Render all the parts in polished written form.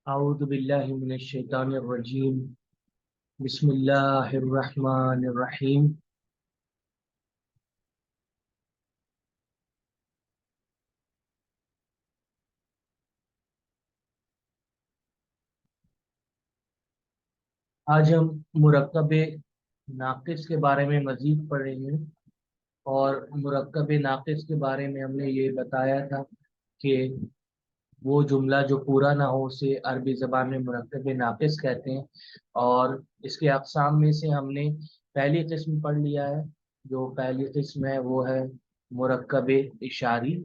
अऊज़ु बिल्लाहि मिनश शैतानिर रजीम। बिस्मिल्लाहिर रहमानिर रहीम। आज हम मुरक्कबे नाक़िस के बारे में मज़ीद पढ़ेंगे। और मुरक्कबे नाक़िस के बारे में हमने ये बताया था कि वो जुमला जो पूरा ना हो उसे अरबी ज़बान में मुरक्कबे नाक़िस कहते हैं। और इसके अक़साम में से हमने पहली किस्म पढ़ लिया है। जो पहली किस्म है वो है मुरक्कबे इशारी।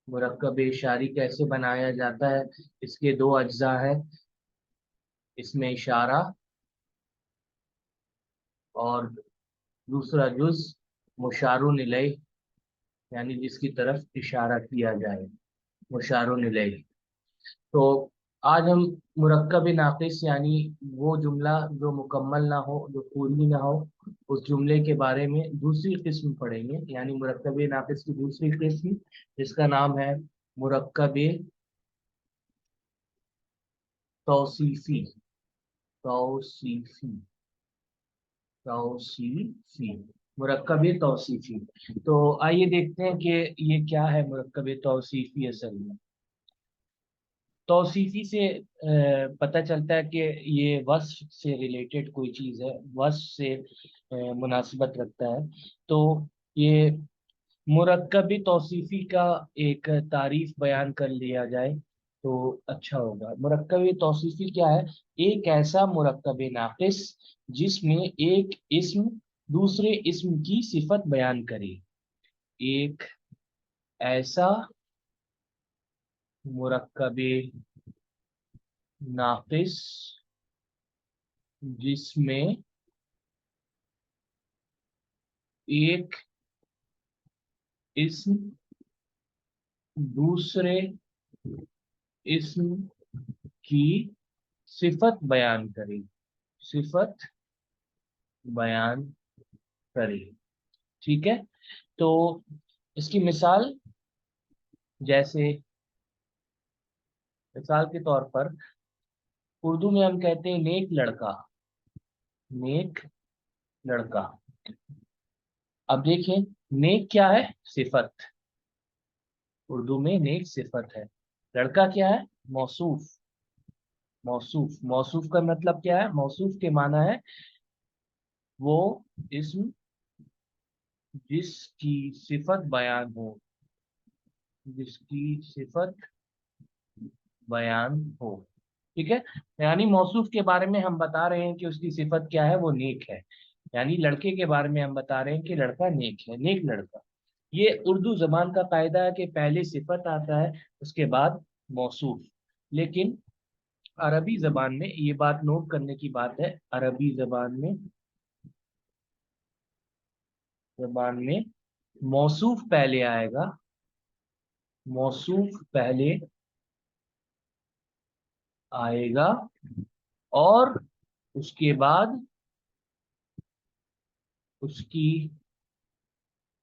मुरक्कब इशारी कैसे बनाया जाता है, इसके दो अज्जा है। इसमें इशारा और दूसरा जुज मुशारुन इलैह, यानी जिसकी तरफ इशारा किया जाए, मुशारुन इलैह। तो आज हम मुरक्कब नाक़िस यानी वो जुमला जो मुकम्मल ना हो, जो पूरी ना हो, उस जुमले के बारे में दूसरी किस्म पढ़ेंगे, यानी मुरक्कब नाक़िस की दूसरी किस्म, जिसका नाम है मुरक्कब तौसीफी। तौसीफी तौसीफी मुरक्कब तौसीफी। तो आइए देखते हैं कि ये क्या है मुरक्कब तौसीफी। असल में तौसीफी से पता चलता है कि ये वस्फ से रिलेटेड कोई चीज़ है, वस्फ से मुनासिबत रखता है। तो ये मुरक्कब तौसीफी का एक तारीफ बयान कर लिया जाए तो अच्छा होगा। मुरक्कब तौसीफी क्या है? एक ऐसा मुरक्कब नाक़िस जिसमें एक इस्म दूसरे इस्म की सिफत बयान करे। एक ऐसा मुरक्कब नाक़िस जिसमें एक इस्म दूसरे इस्म की सिफत बयान करे। सिफत बयान करे। ठीक है। तो इसकी मिसाल, जैसे मिसाल के तौर पर उर्दू में हम कहते हैं नेक लड़का। नेक लड़का। अब देखिए, नेक क्या है? सिफत। उर्दू में नेक सिफत है। लड़का क्या है? मौसूफ। मौसूफ, मौसूफ का मतलब क्या है? मौसूफ के माना है वो इस्म जिसकी सिफत बयान हो। जिसकी सिफत बयान हो। ठीक है। यानी मौसूफ के बारे में हम बता रहे हैं कि उसकी सिफत क्या है, वो नेक है। यानी लड़के के बारे में हम बता रहे हैं कि लड़का नेक है, नेक लड़का। ये उर्दू जबान का कायदा है कि पहले सिफत आता है, उसके बाद मौसूफ। लेकिन अरबी जबान में ये बात नोट करने की बात है, अरबी जबान में मौसूफ पहले आएगा। मौसूफ पहले आएगा और उसके बाद उसकी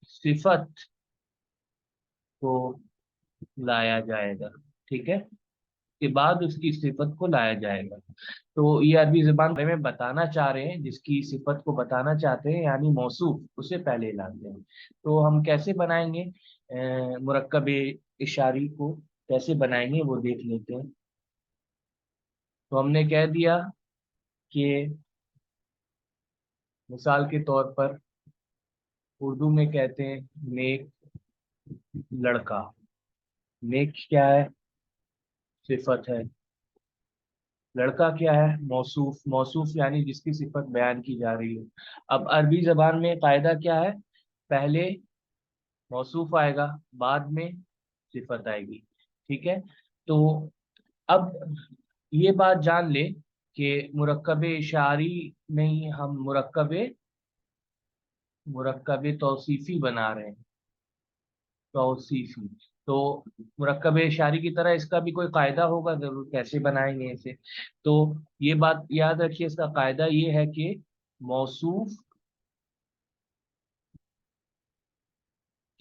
सिफत को लाया जाएगा। ठीक है। के बाद उसकी सिफत को लाया जाएगा। तो ये अरबी जुबान में बताना चाह रहे हैं, जिसकी सिफत को बताना चाहते हैं यानी मौसूफ, उसे पहले लाते हैं। तो हम कैसे बनाएंगे मुरक्कब इशारी को? कैसे बनाएंगे वो देख लेते हैं। तो हमने कह दिया कि मिसाल के तौर पर उर्दू में कहते हैं नेक लड़का। नेक क्या है? सिफत है। लड़का क्या है? मौसूफ। मौसूफ यानी जिसकी सिफत बयान की जा रही है। अब अरबी जबान में कायदा क्या है? पहले मौसूफ आएगा, बाद में सिफत आएगी। ठीक है। तो अब ये बात जान ले कि मुरक्कब इशारी नहीं, हम मुरक्कब तौसीफी बना रहे हैं। तौसीफी। तो मुरक्कब इशारी की तरह इसका भी कोई कायदा होगा जरूर, कैसे बनाएंगे इसे। तो ये बात याद रखिए, इसका कायदा ये है कि मौसूफ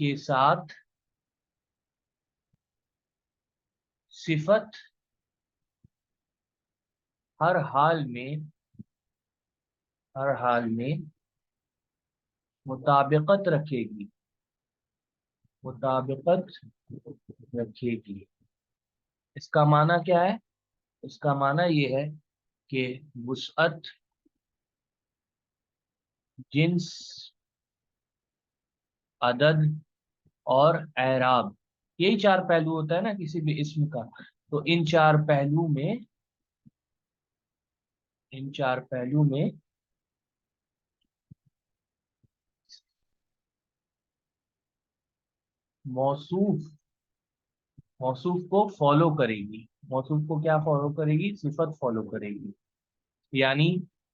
के साथ सिफत ہر حال میں ہر حال میں مطابقت رکھے گی، مطابقت رکھے گی۔ اس کا معنی کیا ہے؟ اس کا معنی یہ ہے کہ وسعت، جنس، عدد اور اعراب، یہی چار پہلو ہوتا ہے نا کسی بھی اسم کا، تو ان چار پہلو میں موصوف موصوف کو فالو کرے گی۔ موصوف کو کیا فالو کرے گی؟ صفت فالو کرے گی۔ یعنی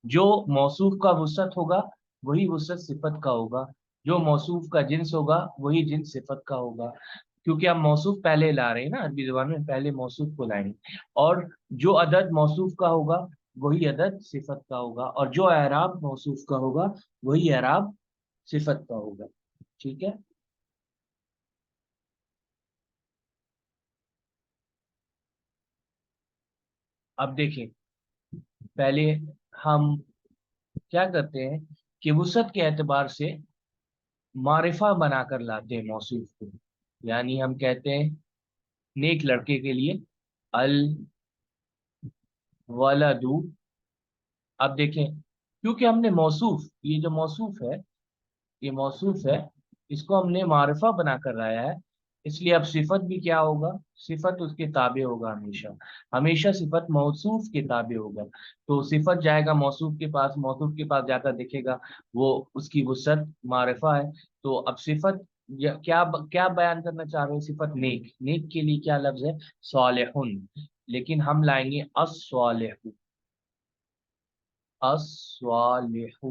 جو موصوف کا وسعت ہوگا وہی وسعت صفت کا ہوگا، جو موصوف کا جنس ہوگا وہی جنس صفت کا ہوگا، کیونکہ ہم موصوف پہلے لا رہے ہیں نا، عربی زبان میں پہلے موصوف کو لائیں گے، اور جو عدد موصوف کا ہوگا وہی عدد صفت کا ہوگا، اور جو اعراب موصوف کا ہوگا وہی اعراب صفت کا ہوگا۔ ٹھیک ہے؟ اب دیکھیں، پہلے ہم کیا کرتے ہیں کہ وسعت کے اعتبار سے معرفہ بنا کر لاتے ہیں موصوف کو، یعنی ہم کہتے ہیں نیک لڑکے کے لیے الولدو۔ اب دیکھیں، کیونکہ ہم نے موصوف، یہ جو موصوف ہے، یہ موصوف ہے، اس کو ہم نے معرفہ بنا کر لایا ہے، اس لیے اب صفت بھی کیا ہوگا؟ صفت اس کے تابع ہوگا ہمیشہ، ہمیشہ صفت موصوف کے تابع ہوگا۔ تو صفت جائے گا موصوف کے پاس، موصوف کے پاس جا کر دیکھے گا وہ اس کی وسعت معرفہ ہے، تو اب صفت کیا کیا بیان کرنا چاہ رہے ہیں؟ صفت نیک، نیک کے لیے کیا لفظ ہے؟ صالحن، لیکن ہم لائیں گے الصالح، الصالح،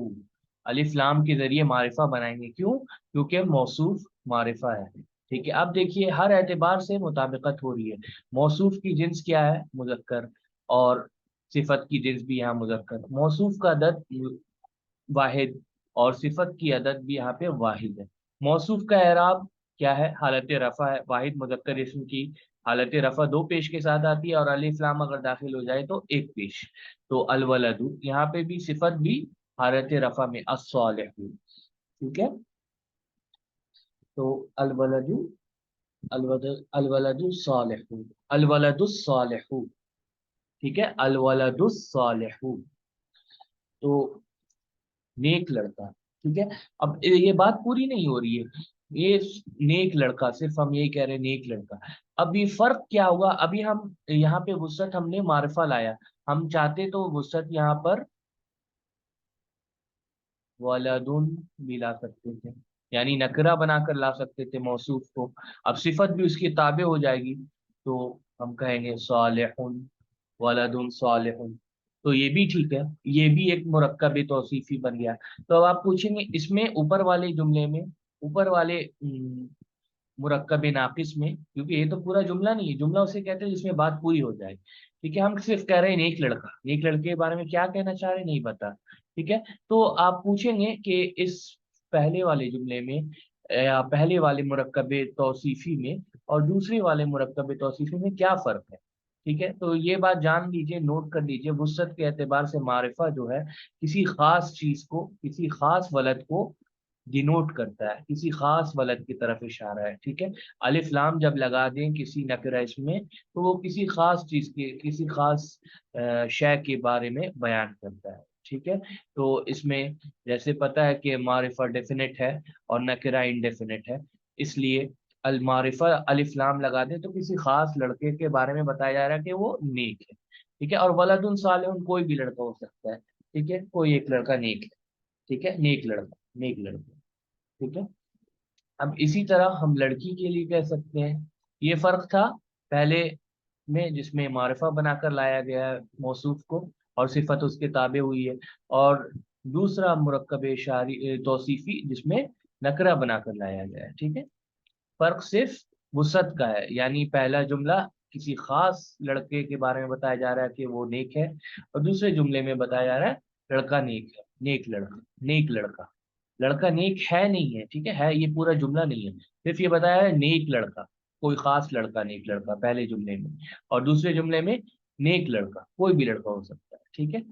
الف لام کے ذریعے معرفہ بنائیں گے، کیوں؟ کیونکہ موصوف معرفہ ہے۔ ٹھیک ہے؟ اب دیکھیے ہر اعتبار سے مطابقت ہو رہی ہے، موصوف کی جنس کیا ہے؟ مذکر، اور صفت کی جنس بھی یہاں مذکر، موصوف کا عدد واحد اور صفت کی عدد بھی یہاں پہ واحد ہے۔ موصوف کا اعراب کیا ہے؟ حالت رفع ہے، واحد مذکر اسم کی حالت رفع دو پیش کے ساتھ آتی ہے، اور الف لام اگر داخل ہو جائے تو ایک پیش۔ تو الولد یہاں پہ بھی صفت بھی حالت رفع میں الصالح۔ ٹھیک ہے؟ تو الولد، الولد الصالح، الولد الصالح، ٹھیک ہے، الولد الصالح، تو نیک لڑکا۔ ٹھیک ہے؟ اب یہ بات پوری نہیں ہو رہی ہے، یہ نیک لڑکا صرف ہم یہی کہہ رہے ہیں نیک لڑکا، اب یہ فرق کیا ہوگا؟ ابھی ہم یہاں پہ وسعت ہم نے معرفہ لایا، ہم چاہتے تو وسعت یہاں پر ولدن بھی لا سکتے تھے، یعنی نکرہ بنا کر لا سکتے تھے موصوف کو، اب صفت بھی اس کی تابع ہو جائے گی، تو ہم کہیں گے صالح، ولدن صالح، تو یہ بھی ٹھیک ہے، یہ بھی ایک مرکب توصیفی بن گیا۔ تو اب آپ پوچھیں گے اس میں اوپر والے جملے میں، اوپر والے مرکب ناقص میں، کیونکہ یہ تو پورا جملہ نہیں ہے، جملہ اسے کہتے ہیں جس میں بات پوری ہو جائے، ٹھیک ہے، ہم صرف کہہ رہے ہیں نیک لڑکا، نیک لڑکے کے بارے میں کیا کہنا چاہ رہے ہیں نہیں پتا، ٹھیک ہے، تو آپ پوچھیں گے کہ اس پہلے والے جملے میں یا پہلے والے مرکب توصیفی میں اور دوسرے والے مرکب توصیفی میں کیا فرق ہے؟ ٹھیک ہے، تو یہ بات جان لیجئے، نوٹ کر لیجئے، وسعت کے اعتبار سے معرفہ جو ہے کسی خاص چیز کو، کسی خاص ولد کو ڈینوٹ کرتا ہے، کسی خاص ولد کی طرف اشارہ ہے، ٹھیک ہے، الف لام جب لگا دیں کسی نکرہ اس میں تو وہ کسی خاص چیز کے، کسی خاص شے کے بارے میں بیان کرتا ہے، ٹھیک ہے، تو اس میں جیسے پتہ ہے کہ معرفہ ڈیفینٹ ہے اور نکرہ انڈیفینٹ ہے، اس لیے المعرفہ الف لام لگا دیں تو کسی خاص لڑکے کے بارے میں بتایا جا رہا ہے کہ وہ نیک ہے، ٹھیک ہے، اور ولد صالح کوئی بھی لڑکا ہو سکتا ہے، ٹھیک ہے، کوئی ایک لڑکا نیک ہے، ٹھیک ہے، نیک لڑکا، نیک لڑکا، ٹھیک ہے۔ اب اسی طرح ہم لڑکی کے لیے کہہ سکتے ہیں، یہ فرق تھا پہلے میں جس میں معرفہ بنا کر لایا گیا ہے موصوف کو اور صفت اس کے تابع ہوئی ہے، اور دوسرا مرکب اشاری توصیفی جس میں نکرہ بنا کر لایا گیا ہے، ٹھیک ہے، فرق صرف وسعت کا ہے، یعنی پہلا جملہ کسی خاص لڑکے کے بارے میں بتایا جا رہا ہے کہ وہ نیک ہے، اور دوسرے جملے میں بتایا جا رہا ہے لڑکا نیک ہے، نیک لڑکا، نیک لڑکا، لڑکا نیک ہے نہیں ہے، ٹھیک ہے یہ پورا جملہ نہیں ہے، صرف یہ بتایا ہے نیک لڑکا، کوئی خاص لڑکا نیک لڑکا پہلے جملے میں، اور دوسرے جملے میں नेक लड़का, कोई भी लड़का हो सकता है, ठीक है।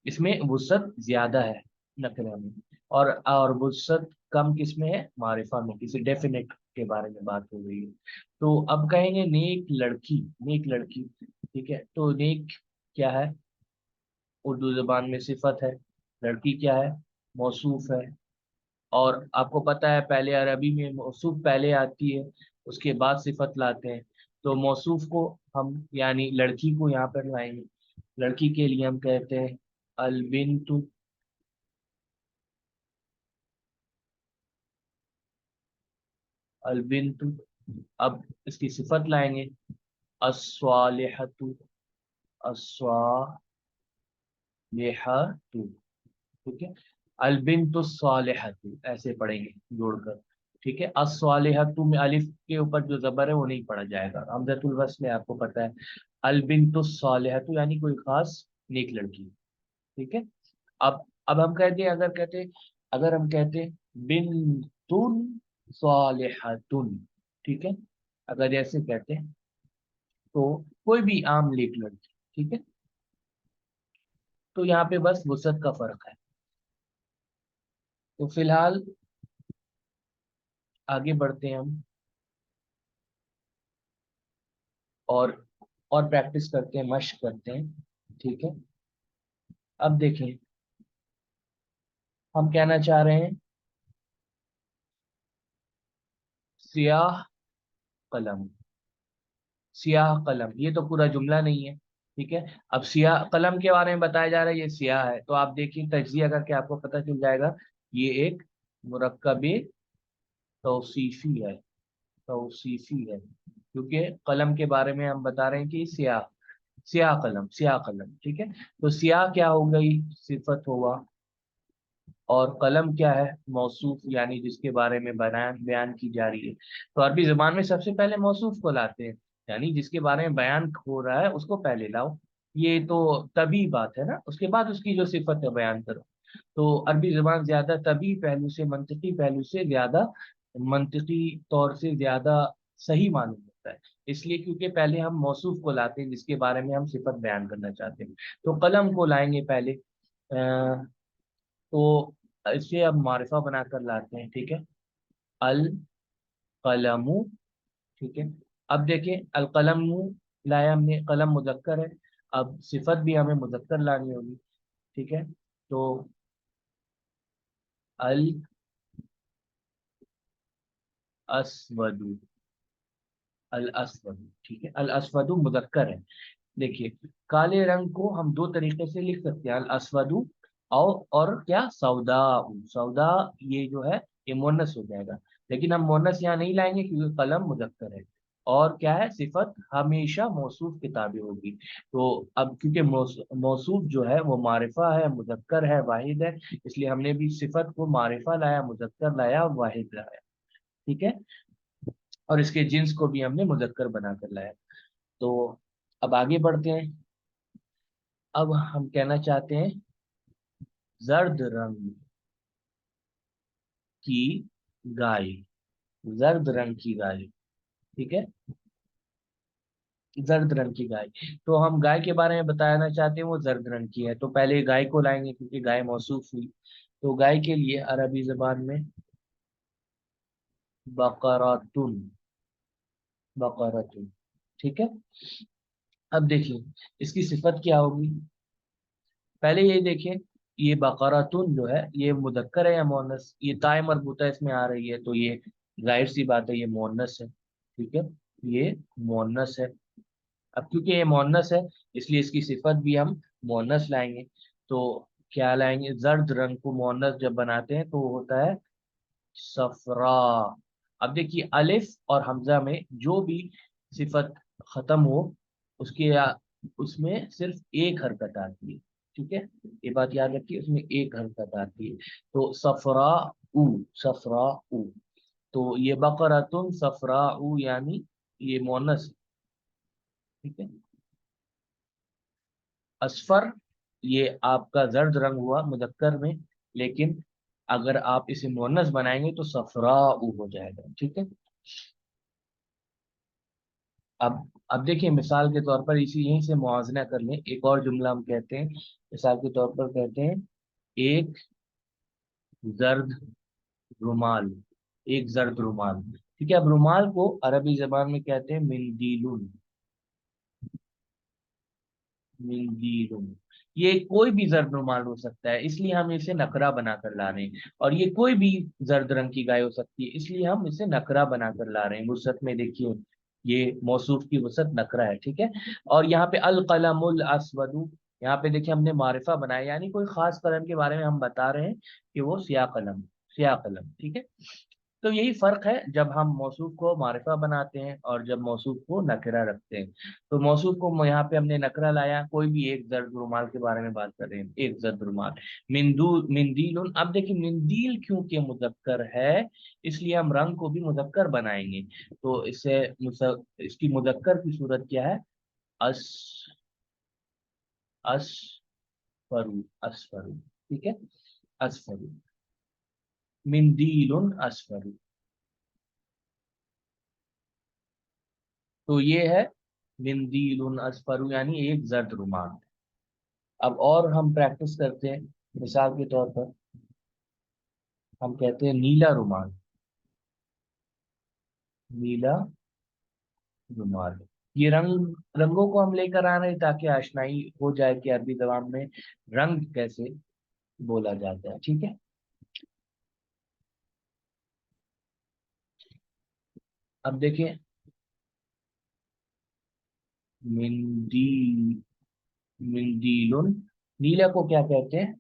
इसमें वुसअत ज्यादा है नकरा में, और वुसअत कम किस में है, मारिफा में, किसी डेफिनेट के बारे में बात हो रही है। तो अब कहेंगे नेक लड़की, नेक लड़की, ठीक है। तो नेक क्या है, उर्दू जबान में सिफत है, लड़की क्या है, मौसूफ है। और आपको पता है पहले अरबी में मौसूफ पहले आती है, उसके बाद सिफत लाते हैं। तो मौसूफ को हम यानी लड़की को यहाँ पर लाएंगे। लड़की के लिए हम कहते हैं अलबिंतु, अलबिंतु। अब इसकी सिफत लाएंगे अस्वालिहतु, अस्वालिहतु, ठीक है। अलबिंतु सालिहतु ऐसे पढ़ेंगे जोड़कर, ठीक है। अस्वालिहतु में अलिफ के ऊपर जो जबर है वो नहीं पढ़ा जाएगा, हमजतुल वस्ल है, आपको पता है। अलबिंतु सालिहतु यानी कोई खास नेक लड़की, ठीक है। अब हम कहते हैं, अगर हम कहते हैं बिन्तुन सालिहतुन, ठीक है। अगर ऐसे कहते हैं तो कोई भी आम नेक लड़की, ठीक है। तो यहाँ पे बस वसत का फर्क है। तो फिलहाल आगे बढ़ते हैं हम, और और प्रैक्टिस करते हैं, मश्क करते हैं, ठीक है। अब देखें, हम कहना चाह रहे हैं सियाह कलम, सियाह कलम, ये तो पूरा जुमला नहीं है, ठीक है। अब सियाह कलम के बारे में बताया जा रहा है, ये सियाह है, तो आप देखिए तज्जिया करके आपको पता चल जाएगा ये एक मुरक्कब तौसीफी है, तौसीफी है, क्योंकि कलम के बारे में हम बता रहे हैं कि सियाह, सियाह कलम, सियाह कलम, ठीक है। तो सियाह क्या हो गई, सिफत होगा, और कलम क्या है, मौसूफ, यानी जिसके बारे में बयान बयान की जा रही है। तो अरबी जुबान में सबसे पहले मौसूफ को लाते हैं, यानी जिसके बारे में बयान हो रहा है उसको पहले लाओ। ये तो तभी बात है ना, उसके बाद उसकी जो सिफत है बयान करो। तो अरबी जुबान ज्यादा तभी पहलू से, मंतिकी पहलू से ज्यादा, मंतिकी तौर से ज्यादा सही मालूम होता है, इसलिए क्योंकि पहले हम मौसूफ को लाते हैं जिसके बारे में हम सिफत बयान करना चाहते हैं। तो कलम को लाएंगे पहले, तो इसे अब मारिफा बनाकर लाते हैं, ठीक है। अल कलमु, ठीक है। अब देखें अल कलमु लाया हमने, कलम मुजक्कर है, अब सिफत भी हमें मुजक्कर लानी होगी, ठीक है। तो अल अस्वदु, अल अस्वदु, ठीक है। अल अस्वदु मुजक्कर है। देखिए, काले रंग को हम दो तरीके से लिख सकते हैं, अल अस्वदु, और क्या, सौदा, सौदा, ये जो है ये मोनस हो जाएगा, लेकिन हम मोनस यहाँ नहीं लाएंगे क्योंकि कलम मुजक्कर है। और क्या है, सिफत हमेशा मौसूफ किताबी होगी। तो अब क्योंकि मौसूफ जो है वो मारिफा है, मुजक्कर है, वाहिद है, इसलिए हमने भी सिफत को मारिफा लाया, मुजक्कर लाया, वाहिद लाया, ठीक है। और इसके जिन्स को भी हमने मुजक्कर बनाकर लाया। तो अब आगे बढ़ते हैं। अब हम कहना चाहते हैं जर्द रंग की गाय, जर्द रंग की गाय, ठीक है। जर्द रंग की गाय, तो हम गाय के बारे में बताना चाहते हैं, वो जर्द रंग की है, तो पहले गाय को लाएंगे क्योंकि गाय मौसूफ हुई। तो गाय के लिए अरबी जबान में बकरातुन, बकरातुन, ठीक है। अब देखिए इसकी सिफत क्या होगी, पहले ये देखिए, ये बकरातुन जो है ये मुदक्कर है या मोनस, ये ताय मरबूता इसमें आ रही है, तो ये जाहिर सी बात है ये मोनस है, ठीक है। ये मोनस है। अब क्योंकि ये मोनस है इसलिए इसकी सिफत भी हम मोनस लाएंगे। तो क्या लाएंगे, जर्द रंग को मोनस जब बनाते हैं तो वो होता है सफरा। अब देखिए अलिफ और हमजा में जो भी सिफत खत्म हो, उसके उसमें सिर्फ एक हरकत आती है, ठीक है। ये बात याद रखिए, उसमें एक हरकत आती है। तो सफरा उ, सफरा उ, तो ये बकरतुन सफरा उ यानी ये मोनस, ठीक है। असफर, ये आपका जर्द रंग हुआ मुदक्कर में, लेकिन अगर आप इसे मुअन्नस बनाएंगे तो सफरा हो जाएगा, ठीक है। अब अब देखिए मिसाल के तौर पर इसी यहीं से मुआवजा कर लें, एक और जुमला हम कहते हैं, मिसाल के तौर पर कहते हैं एक जर्द रुमाल, एक जर्द रुमाल। ठीक है, अब रुमाल को अरबी जबान में कहते हैं मिंदीलुन, मिंदीलुन। ये कोई भी जर्द रुमाल हो सकता है, इसलिए हम इसे नकरा बनाकर ला रहे हैं। और ये कोई भी जर्द रंग की गाय हो सकती है, इसलिए हम इसे नकरा बनाकर ला रहे हैं। वसत में देखिए ये मौसूफ की वसत नकरा है। ठीक है, और यहाँ पे अल कलमुल अस्वदु, यहाँ पे देखिए हमने मारिफा बनाया, यानी कोई खास कलम के बारे में हम बता रहे हैं कि वो सिया कलम, सिया कलम। ठीक है, तो यही फर्क है जब हम मौसूफ को मारिफा बनाते हैं और जब मौसूफ को नकरा रखते हैं। तो मौसूफ को यहाँ पे हमने नकरा लाया, कोई भी एक जर्द रुमाल के बारे में बात कर रहे हैं, एक जर्द रुमाल। मिंदू मिंदील, अब देखिए मिंदील क्योंकि मुजक्कर है, इसलिए हम रंग को भी मुजक्कर बनाएंगे। तो इसकी मुजक्कर की सूरत क्या है? अस असफरू, असफरू। ठीक है, असफरू, मिंदील असफरू। तो ये है मिंदील असफरू, यानी एक जर्द रुमाल। अब और हम प्रैक्टिस करते हैं, मिसाल के तौर पर हम कहते हैं नीला रुमाल, नीला रुमाल। ये रंगों को हम लेकर आ रहे हैं ताकि आशनाई हो जाए कि अरबी जबान में रंग कैसे बोला जाता है। ठीक है, अब देखिए मिंदी मिंदीलुन, नीला को क्या कहते हैं?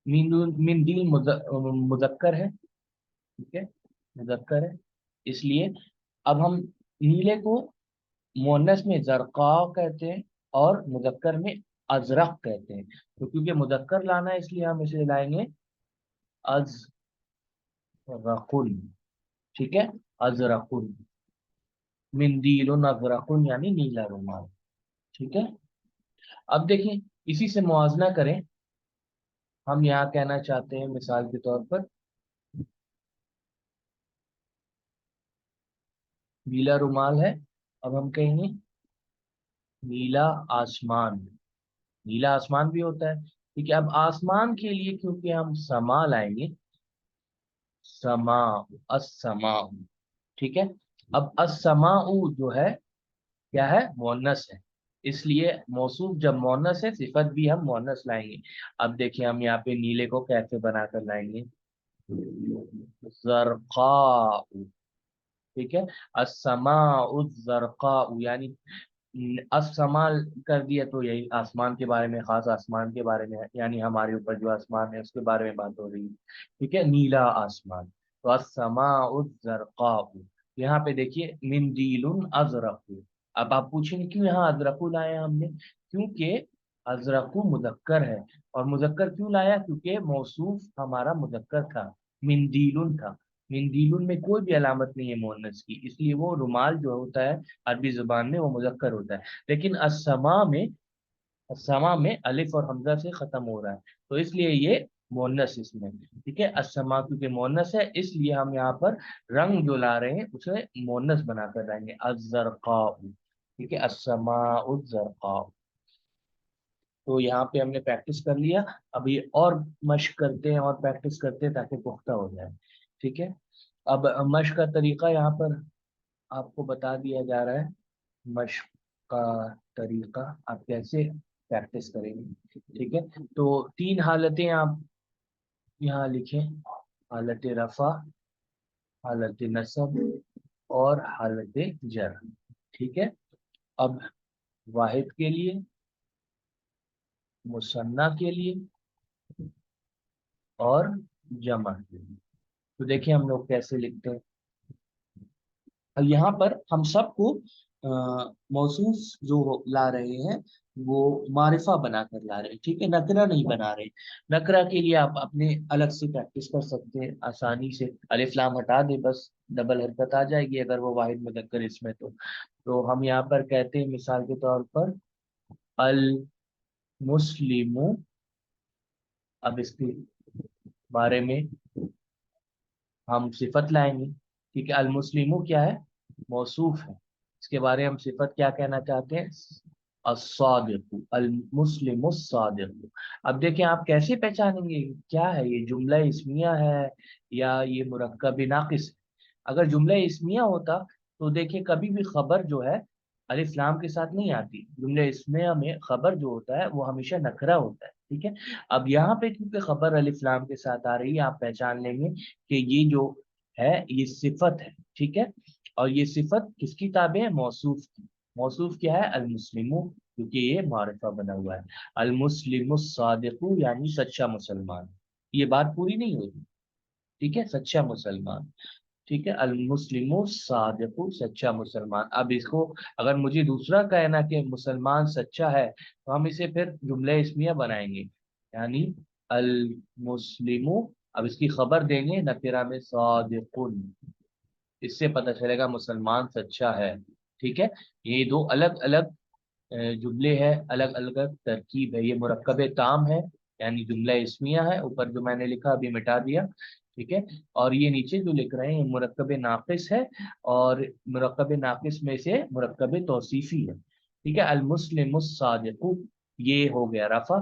मिंदील मुजक्कर है। ठीक है, मुजक्कर है, इसलिए अब हम नीले को मुअन्नस में जरका कहते हैं और मुजक्कर में अजरक कहते हैं। तो क्योंकि मुजक्कर लाना है, इसलिए हम इसे लाएंगे अजरकुन। ठीक है, अजरकुन, मिंदीलुन अजरकुन, यानी नीला रुमाल। ठीक है, अब देखिए इसी से मुआवजा करें, हम यहाँ कहना चाहते हैं मिसाल के तौर पर नीला रुमाल है, अब हम कहेंगे नीला आसमान। नीला आसमान भी होता है। ठीक है, अब आसमान के लिए क्योंकि हम समा लाएंगे, समा, असमा। ठीक है, अब असमाउ जो है क्या है? मोनस है, इसलिए मौसूफ जब मोनस है, सिफत भी हम मोनस लाएंगे। अब देखिए हम यहाँ पे नीले को कैसे बनाकर लाएंगे? जरकाउ। ठीक है, अस्समाउ जरकाउ, यानी असमाल कर दिया तो यही आसमान के बारे में, खास आसमान के बारे में है, यानी हमारे ऊपर जो आसमान है उसके बारे में बात हो रही है। ठीक है, नीला आसमान। तो अस्समाउ जरकाउ, यहाँ पे देखिए मिंदीलुन अजरकु। अब आप पूछेंगे क्यों यहाँ अजरकु लाया हमने? क्योंकि अजरकु मुजक्कर है, और मुजक्कर क्यों लाया? क्योंकि मौसूफ हमारा मुजक्कर था, मिंदीलुन था। मिंदीलुन में कोई भी अलामत नहीं है मोहन्नस की, इसलिए वो रुमाल जो होता है अरबी जुबान में वो मुजक्कर होता है। लेकिन अस्समा में अलिफ और हमजा से खत्म हो रहा है, तो इसलिए ये मोहन्नस इसमें। ठीक है, अस्समा क्योंकि मोहन्नस है, इसलिए हम यहाँ पर रंग जो ला रहे हैं उसे मोहन्नस बनाकर लाएंगे, अज़्ज़रक़ाउ। ठीक है, अस्समा उज़्ज़रक़ाउ। तो यहाँ पे हमने प्रैक्टिस कर लिया, अभी और मश्क करते हैं और प्रैक्टिस करते हैं ताकि पुख्ता हो जाए। ठीक है, अब मश्क का तरीका यहाँ पर आपको बता दिया जा रहा है। मश्क का तरीका आप कैसे प्रैक्टिस करेंगे। ठीक है, तो तीन हालतें आप यहाँ लिखें, हालत रफा, हालत नसब और हालत जर। ठीक है, अब वाहिद के लिए, मुसन्ना के लिए और जमा के लिए। तो देखिए हम लोग कैसे लिखते हैं। अब यहाँ पर हम सबको मौसूफ जो ला रहे हैं वो मारिफा बनाकर ला रहे हैं। ठीक है, नकरा नहीं बना रहे। नकरा के लिए आप अपने अलग से प्रैक्टिस कर सकते हैं, आसानी से अलिफ लाम हटा दे, बस डबल हरकत आ जाएगी अगर वो वाहिद मुदक्कर इसमें। तो हम यहाँ पर कहते हैं मिसाल के तौर पर अल मुस्लिमु। अब इसके बारे में हम सिफत लाएंगे। ठीक है, अल मुस्लिमु क्या है? मौसूफ है, اس کے بارے میں ہم صفت کیا کہنا چاہتے ہیں؟ الصادق، المسلم الصادق۔ اب دیکھیں آپ کیسے پہچانیں گے کیا ہے یہ، جملہ اسمیہ ہے یا یہ مرکب ناقص ہے؟ اگر جملہ اسمیہ ہوتا تو دیکھیں کبھی بھی خبر جو ہے الف لام کے ساتھ نہیں آتی، جملہ اسمیہ میں خبر جو ہوتا ہے وہ ہمیشہ نکرہ ہوتا ہے، ٹھیک ہے؟ اب یہاں پہ کیونکہ خبر الف لام کے ساتھ آ رہی ہے، آپ پہچان لیں گے کہ یہ جو ہے یہ صفت ہے، ٹھیک ہے؟ اور یہ صفت کس کی تابع ہے؟ موصوف کی۔ موصوف کیا ہے؟ المسلم، کیونکہ یہ معرفہ بنا ہوا ہے۔ المسلم الصادق یعنی سچا مسلمان، یہ بات پوری نہیں ہوئی، ٹھیک ہے؟ سچا مسلمان، ٹھیک ہے؟ المسلم الصادق، سچا مسلمان۔ اب اس کو اگر مجھے دوسرا کہنا کہ مسلمان سچا ہے تو ہم اسے پھر جملہ اسمیہ بنائیں گے، یعنی المسلم، اب اس کی خبر دیں گے نکرہ میں صادق، اس سے پتہ چلے گا مسلمان سچا ہے، ٹھیک ہے؟ یہ دو الگ الگ جملے ہے، الگ الگ ترکیب ہے، یہ مرکب تام ہے یعنی جملہ اسمیہ ہے، اوپر جو میں نے لکھا ابھی مٹا دیا، ٹھیک ہے؟ اور یہ نیچے جو لکھ رہے ہیں یہ مرکب ناقص ہے، اور مرکب ناقص میں سے مرکب توصیفی ہے، ٹھیک ہے؟ المسلم الصادق، یہ ہو گیا رفع۔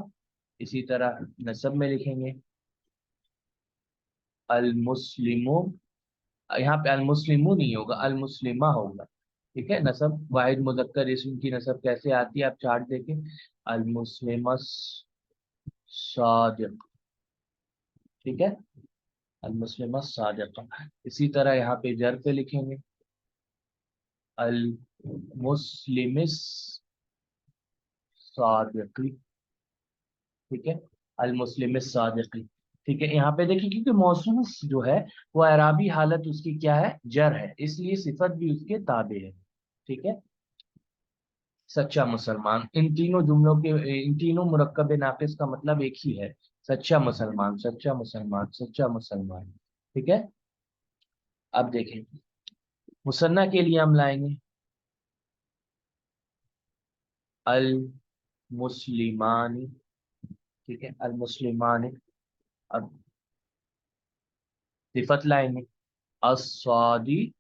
اسی طرح نسب میں لکھیں گے المسلم، یہاں پہ المسلمون نہیں ہوگا، المسلمہ ہوگا، ٹھیک ہے؟ نسب واحد مذکر اسم کی نسب کیسے آتی ہے آپ چارٹ دیکھیں، المسلم الصادق، ٹھیک ہے؟ المسلم الصادق۔ اسی طرح یہاں پہ جر پہ لکھیں گے المسلم الصادق، ٹھیک ہے؟ المسلم الصادق، ٹھیک ہے؟ یہاں پہ دیکھیں کیونکہ موصوف جو ہے وہ اعرابی حالت اس کی کیا ہے؟ جر ہے، اس لیے صفت بھی اس کے تابع ہے، ٹھیک ہے؟ سچا مسلمان، ان تینوں جملوں کے ان تینوں مرکب ناقص کا مطلب ایک ہی ہے، سچا مسلمان، سچا مسلمان، سچا مسلمان، ٹھیک ہے؟ اب دیکھیں مثنیٰ کے لیے ہم لائیں گے المسلمان، ٹھیک ہے؟ المسلمان، اب صفت لائیں گے الصادقان،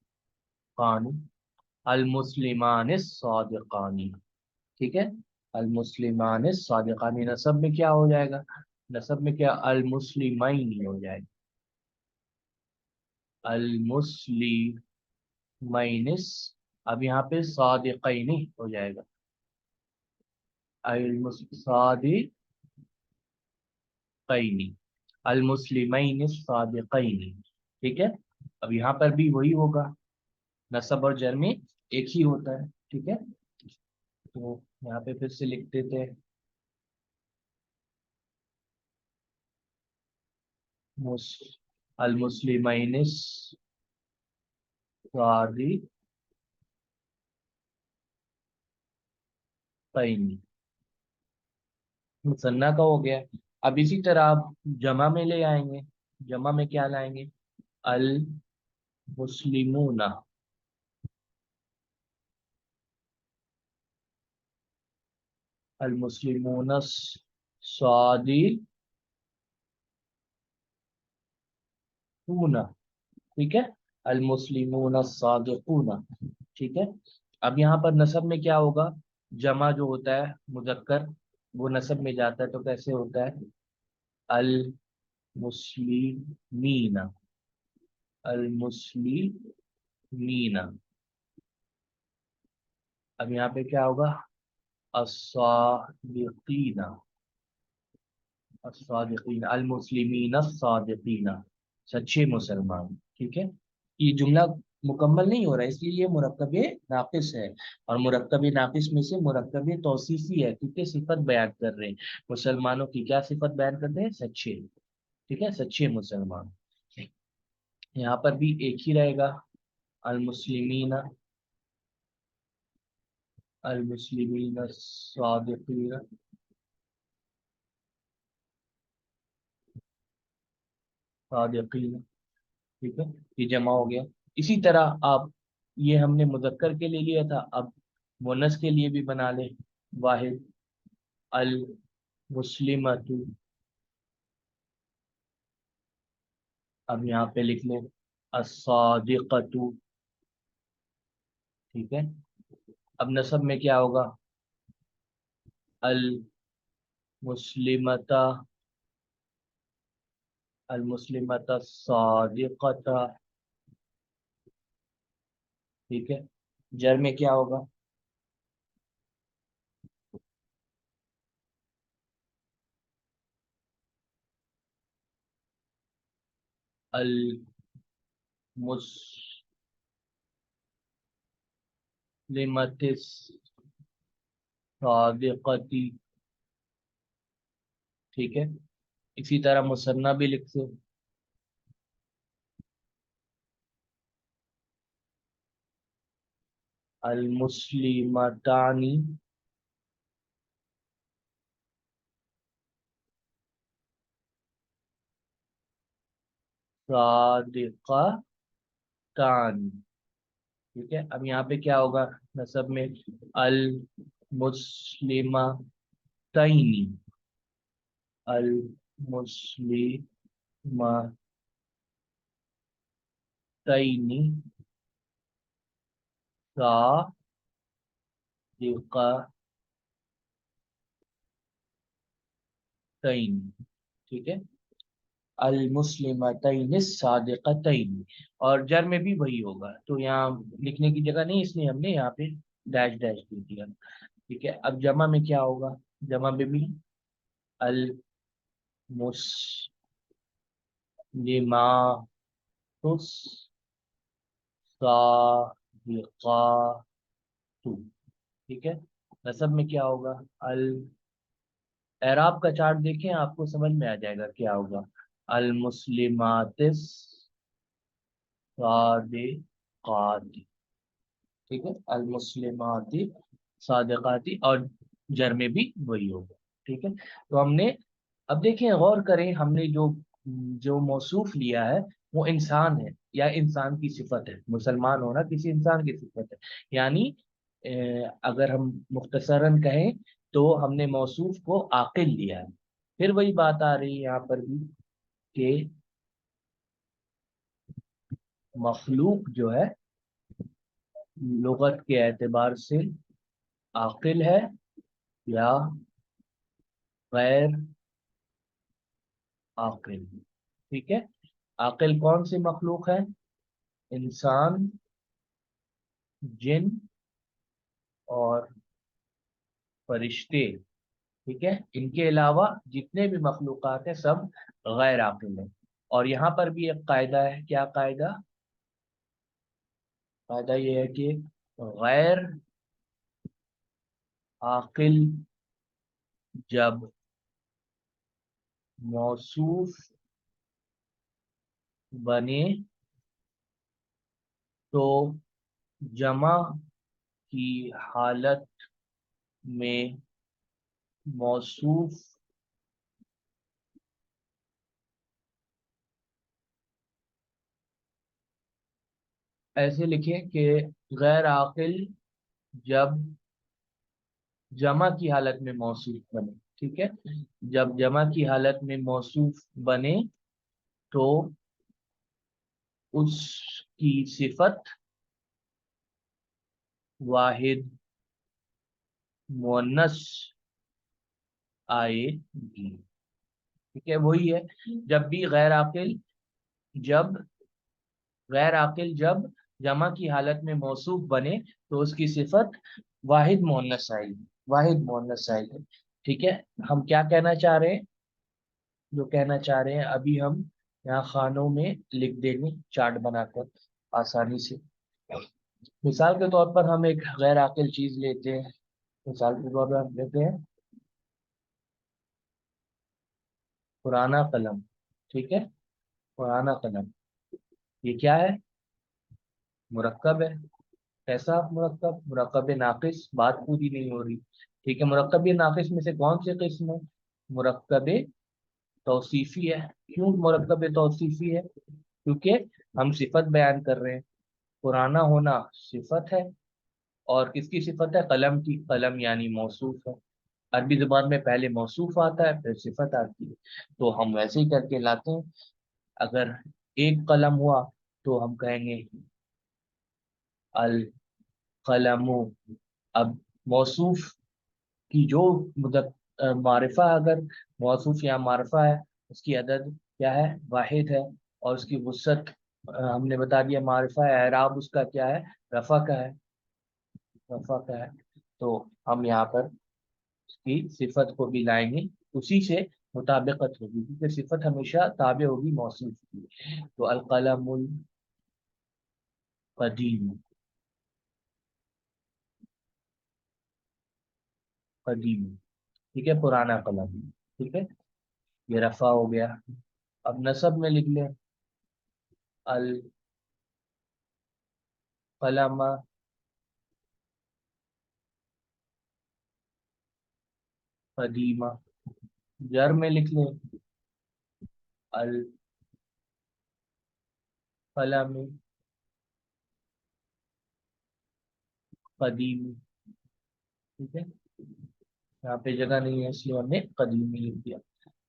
المسلمان الصادقان، ٹھیک ہے؟ المسلمان الصادقان، نسب میں کیا ہو جائے گا؟ نسب میں کیا؟ المسلمین ہو جائے گا، المسلمین، اب یہاں پہ صادقین ہو جائے گا، صادقین، المسلمین الصادقین، ٹھیک ہے؟ اب یہاں پر بھی وہی ہوگا، نسب اور جر میں ایک ہی ہوتا ہے، ٹھیک ہے؟ تو یہاں پہ پھر سے لکھ دیتے ہیں المسلمین الصادقین، مثنیٰ کا ہو گیا۔ اب اسی طرح آپ جمع میں لے آئیں گے، جمع میں کیا لائیں گے؟ المسلمون، المسلمون الصادقون، ٹھیک ہے؟ المسلمون الصادقون، ٹھیک ہے؟ اب یہاں پر نسب میں کیا ہوگا؟ جمع جو ہوتا ہے مذکر وہ نسب میں جاتا ہے تو کیسے ہوتا ہے؟ المسلمین، المسلمین، اب یہاں پہ کیا ہوگا؟ الصادقین، الصادقین، المسلمین الصادقین، سچے مسلمان، ٹھیک ہے؟ یہ جملہ مکمل نہیں ہو رہا ہے اس لیے یہ مرکب ناقص ہے، اور مرکب ناقص میں سے مرکب توصیفی ہے کیونکہ صفت بیان کر رہے ہیں، مسلمانوں کی کیا صفت بیان کرتے ہیں؟ سچے، ٹھیک ہے؟ سچے مسلمان، یہاں پر بھی ایک ہی رہے گا، المسلمین، المسلمین الصادقین، صادقین، ٹھیک ہے؟ یہ جمع ہو گیا۔ اسی طرح آپ یہ ہم نے مذکر کے لیے لیا تھا، اب مونس کے لیے بھی بنا لیں واحد، المسلمۃ، اب یہاں پہ لکھ لیں الصادقۃ، ٹھیک ہے؟ اب نسب میں کیا ہوگا؟ المسلمتا، المسلمتا صادقتا، ٹھیک ہے. جر میں کیا ہوگا؟ المسلمت صادقتی، ٹھیک ہے. اسی طرح مثنیٰ بھی لکھتے، المسلمتانی صادقتان، ٹھیک ہے. اب یہاں پہ کیا ہوگا نسب میں؟ المسلمتین، المسلمتین صادقتین، ٹھیک ہے. المسلمتین الصادقتین. اور جر میں بھی وہی ہوگا، تو یہاں لکھنے کی جگہ نہیں، اس لیے ہم نے یہاں پہ ڈیش ڈیش دے دیا. ٹھیک ہے. اب جمع میں کیا ہوگا؟ جمع میں بھی المسلمات الصادقات، ٹھیک ہے. نسب میں کیا ہوگا؟ اعراب کا چارٹ دیکھیں، آپ کو سمجھ میں آ جائے گا کیا ہوگا. المسلمات الصادقات، ٹھیک ہے. المسلمات صادقاتی، اور جر میں بھی وہی ہوگا. ٹھیک ہے. تو ہم نے، اب دیکھیں غور کریں، ہم نے جو جو موصوف لیا ہے وہ انسان ہے یا انسان کی صفت ہے. مسلمان ہونا کسی انسان کی صفت ہے. یعنی اگر ہم مختصراً کہیں تو ہم نے موصوف کو عاقل لیا ہے. پھر وہی بات آ رہی ہے یہاں پر بھی کہ مخلوق جو ہے لغت کے اعتبار سے عاقل ہے یا غیر عاقل. ٹھیک ہے. عاقل کون سی مخلوق ہے؟ انسان، جن اور فرشتے. ٹھیک ہے. ان کے علاوہ جتنے بھی مخلوقات ہیں سب غیر عاقل ہیں. اور یہاں پر بھی ایک قاعدہ ہے. کیا قاعدہ؟ قاعدہ یہ ہے کہ غیر عاقل جب موصوف بنے تو جمع کی حالت میں موصوف ایسے لکھیں کہ غیر عاقل جب جمع کی حالت میں موصوف بنے. ٹھیک ہے. جب جمع کی حالت میں موصوف بنے تو اس کی صفت واحد مؤنث آئے گی. ٹھیک ہے. وہی ہے، جب بھی جب غیر عاقل جب جمع کی حالت میں موصوف بنے تو اس کی صفت واحد مؤنث آئے گی، واحد مؤنث آئے گی. ٹھیک ہے. ہم کیا کہنا چاہ رہے ہیں؟ جو کہنا چاہ رہے ہیں ابھی ہم یہاں خانوں میں لکھ دیں گے چارٹ بنا کر آسانی سے. مثال کے طور پر ہم ایک غیر عاقل چیز لیتے ہیں. مثال کے طور پر ہم لیتے ہیں پرانا قلم. ٹھیک ہے. پرانا قلم یہ کیا ہے؟ مرکب ہے. کیسا مرکب؟ مرکب ناقص. بات پوری نہیں ہو رہی. ٹھیک ہے. مرکب ناقص میں سے کون سی قسم ہے؟ مرکب توصیفی ہے. کیوں مرکب توصیفی ہے؟ کیونکہ ہم صفت بیان کر رہے ہیں. پرانا ہونا صفت ہے، اور کس کی صفت ہے؟ قلم کی. قلم یعنی موصوف ہے. عربی زبان میں پہلے موصوف آتا ہے پھر صفت آتی ہے. تو ہم ویسے ہی کر کے لاتے ہیں. اگر ایک قلم ہوا تو ہم کہیں گے القلم अब मौसूफ की जो मुदत मारिफा, अगर मौसूफ या मारिफा है, उसकी अदद क्या है, वाहिद है। और उसकी वसअत हमने बता दिया मारिफा है। एराब उसका क्या है, रफा का है, रफा का है। तो हम यहाँ पर उसकी सिफत को भी लाएंगे, उसी से मुताबिकत होगी, क्योंकि सिफत हमेशा ताबे होगी मौसूफ की। तो अलकलमुल कदीम, कदीम, ठीक है, पुराना कलम, ठीक है, ये रफा हो गया। अब नसब में लिख लें, अल कलम कदीमा। जर में लिख लें, अल कलम कदीम, ठीक है। यहाँ पे जगह नहीं है इसलिए हमने कदीमी लिख दिया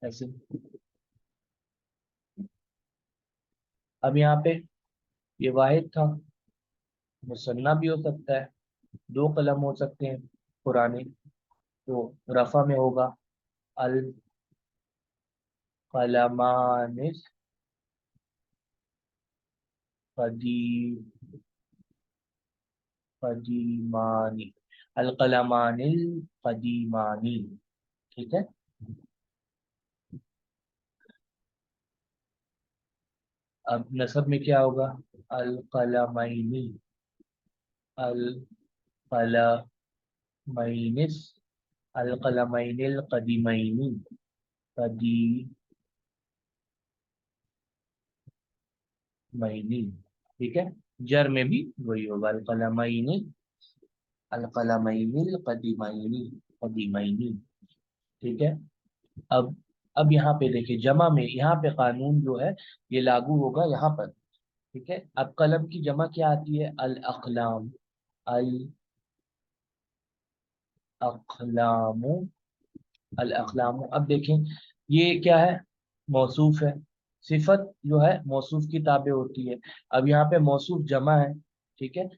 ऐसे। अब यहाँ पे ये वाहिद था, मुसन्ना भी हो सकता है, दो कलम हो सकते हैं पुराने। तो रफा में होगा अल कलमानिस कदीम, कदीमानी, अल कलमानिल कदीमानी, ठीक है। अब नसब में क्या होगा, अल कलमैनी, अल कलमैनिस, अल कलमैनिल कदीमैनी, कदीमैनी, ठीक है। जर में भी वही होगा, अल कलमैनी, अल कलमैनिल कदीमैनी, कदीमैनी, ठीक है। अब यहाँ पे देखिए, जमा में यहाँ पे कानून जो है ये लागू होगा यहाँ पर, ठीक है। अब कलम की जमा क्या आती है, अल अकलाम, अल अकलामु, अल अकलामु। अब देखें, ये क्या है, मौसूफ है। सिफत जो है मौसूफ की ताबे होती है। अब यहाँ पे मौसूफ जमा है, ठीक है।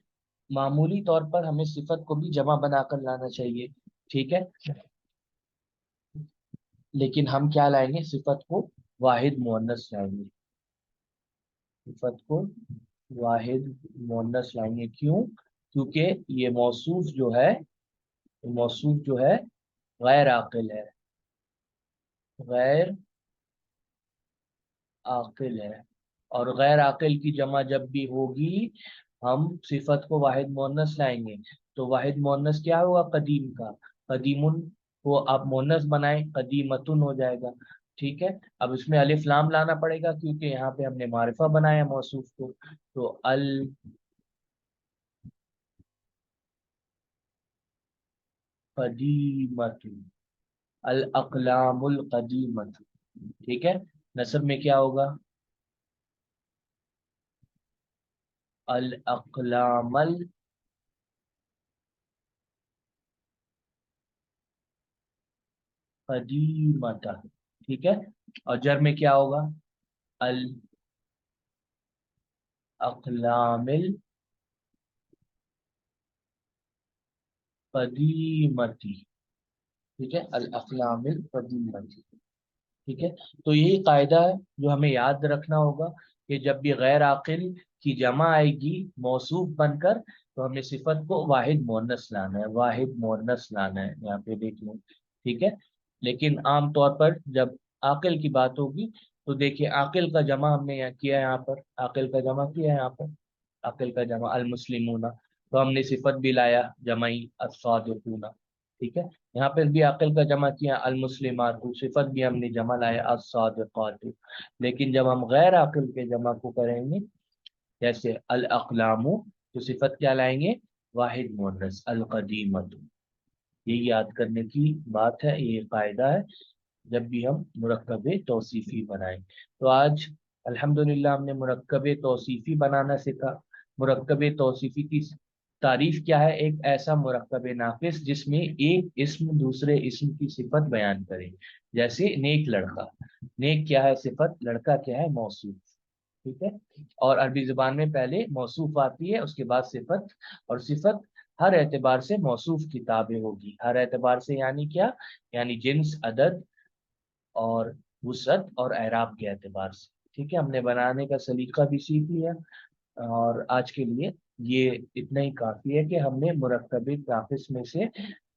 मामूली तौर पर हमें सिफत को भी जमा बनाकर लाना चाहिए, ठीक है। लेकिन हम क्या लाएंगे, सिफत को वाहिद मुअन्नस लाएंगे, सिफत को वाहिद मुअन्नस लाएंगे। क्यों, क्योंकि ये मौसूफ जो है गैर आकिल है, गैर आकिल है। और गैर आकिल की जमा जब भी होगी, हम सिफत को वाहिद मुअन्नस लाएंगे। तो वाहिद मुअन्नस क्या हुआ, कदीम का, कदीमुन को आप मुअन्नस बनाएं, कदीमतुन हो जाएगा, ठीक है। अब इसमें अलिफ लाम लाना पड़ेगा, क्योंकि यहाँ पे हमने मारिफा बनाया मौसूफ को। तो अल कदीमतु, अल अकलामुल कदीमतु, ठीक है। नसब में क्या होगा, अल अकलामल कदीमता, ठीक है। और जर में क्या होगा, अल अकलामिल कदीमती, ठीक है, अल अकलामिल कदीमती, ठीक है। तो यही कायदा है जो हमें याद रखना होगा, कि जब भी गैर आकिल की जमा आएगी मौसूफ बनकर, तो हमें सिफत को वाहिद मुअन्नस लाना है, वाहिद मुअन्नस लाना है, यहाँ पे देख लो, ठीक है। लेकिन आम तौर पर जब आकिल की बात होगी, तो देखिए आकिल का जमा हमने यहाँ किया है, यहाँ पर आकिल का जमा किया है, यहाँ पर आकिल का जमा अल मुस्लिमूना। तो हमने सिफत भी लाया जमाई अस्सादिकूना, ठीक है। यहाँ पर भी अक़ल का जमा किया अल मुस्लिमातु, सिफत भी हमने जमा लाया अस्सादिक़ातु। लेकिन जब हम गैर अक़ल के जमा को करेंगे, जैसे अल अक़लामु, तो सिफत क्या लाएंगे, वाहिद मुअन्नस अल क़दीमतु। ये याद करने की बात है, ये कायदा है जब भी हम मुरक्कब तौसीफ़ी बनाएं। तो आज अल्हम्दुलिल्लाह हमने मुरक्कब तौसीफ़ी बनाना सीखा। मुरक्कब तौसीफ़ी की तारीफ क्या है, एक ऐसा मुरक्कब नाक़िस जिसमें एक इस्म दूसरे इस्म की सिफत बयान करे। जैसे नेक लड़का, नेक क्या है सिफत, लड़का क्या है मौसूफ, ठीक है। और अरबी जुबान में पहले मौसूफ आती है, उसके बाद सिफत, और सिफत ہر اعتبار سے موصوف کی تابع ہوگی. ہر اعتبار سے یعنی کیا؟ یعنی جنس، عدد اور وسعت اور اعراب کے اعتبار سے. ٹھیک ہے، ہم نے بنانے کا سلیقہ بھی سیکھ لیا، اور آج کے لیے یہ اتنا ہی کافی ہے کہ ہم نے مرکب ناقص میں سے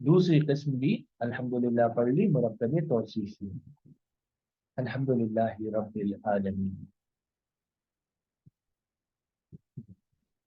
دوسری قسم بھی الحمدللہ پڑھ لی، مرکب توصیفی. الحمدللہ رب العالمین.